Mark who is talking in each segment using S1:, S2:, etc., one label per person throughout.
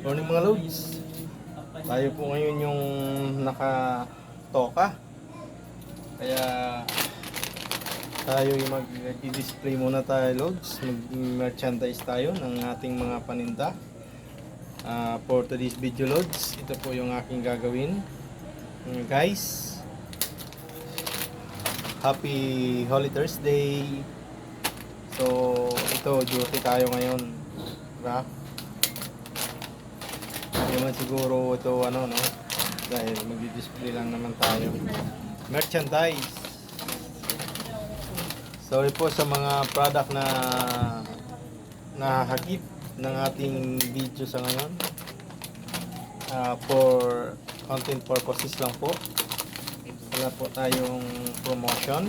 S1: Morning mga loads. Tayo po ngayon yung naka-toka. Kaya tayo yung mag-display muna tayo loads. Mag-merchandise tayo ng ating mga paninda. For today's video loads, ito po yung aking gagawin. Guys, happy Holy Thursday. So, ito duty tayo ngayon. Diba? Hindi man siguro ito ano no, dahil magdi-display lang naman tayo. Merchandise. Sorry po sa mga product na nahagip ng ating video sa ngayon. For content purposes lang po. Wala po tayong promotion.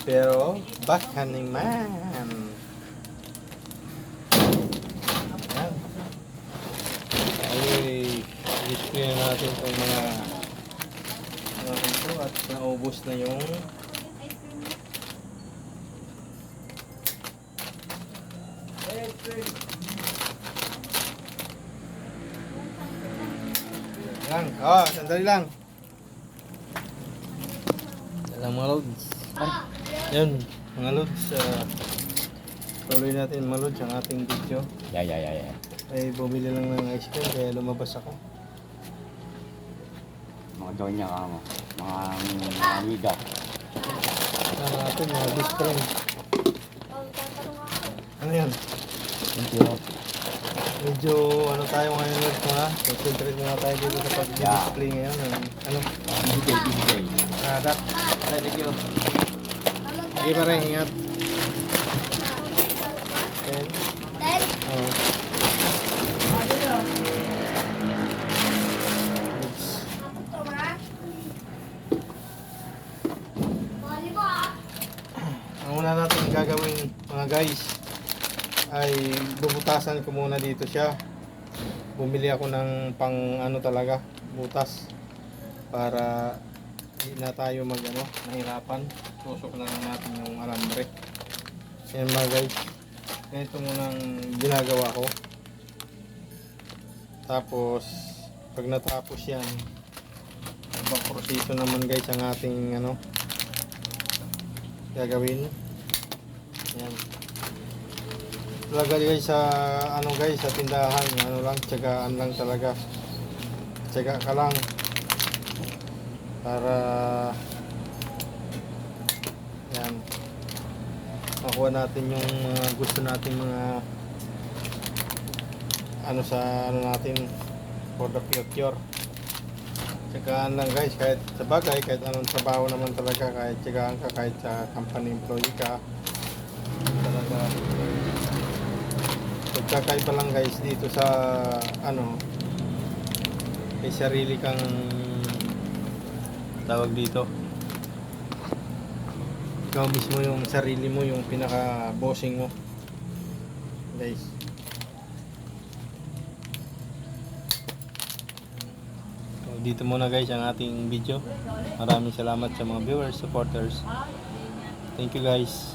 S1: Pero backhanding man. I-display na natin itong mga ito at naubos na yung lang. Sandali lang. Dalang mga loads. Yun, mga loads. Tuloy natin mga loads ang ating video.
S2: Yeah.
S1: Ay bumili lang ng ice cream kaya lumabas ako.
S2: Mga donya ka mo. Mga amiga.
S1: Ang natin mga best friend. Ano yan?
S2: Thank you.
S1: Medyo ano tayo ngayon ulit mga. Concentrate muna tayo dito sa pag-display ngayon. Ano?
S2: DJ.
S1: Dak. Thank you. Sige pa rin, ingat. Okay. Oh. Ang una natin gagawin mga guys ay bubutasan ko muna dito siya. Bumili ako ng pang ano talaga, butas para hindi na tayo mag ano, nahirapan. Tusok na lang natin yung alambre. Yan mga guys. Ganito muna ang ginagawa ko. Tapos pag natapos yan, ibang proseso naman guys ang ating ano gagawin. Yan. Talaga guys sa ano guys sa tindahan, ano lang, tiyagaan lang talaga. Tiyaga ka lang para yan makuha natin yung mga gusto nating mga ano sa ano natin for the future. Tiyagaan lang guys, kahit sa bagay, kahit anong trabaho naman talaga, kahit tiyagaan ka, kahit sa company employee ka talaga. Pagkakaiba lang guys dito sa ano, may sarili kang tawag dito, ikaw mismo yung sarili mo, yung pinaka bossing mo guys. So, dito muna guys ang ating video. Maraming salamat sa mga viewers, supporters. Thank you guys.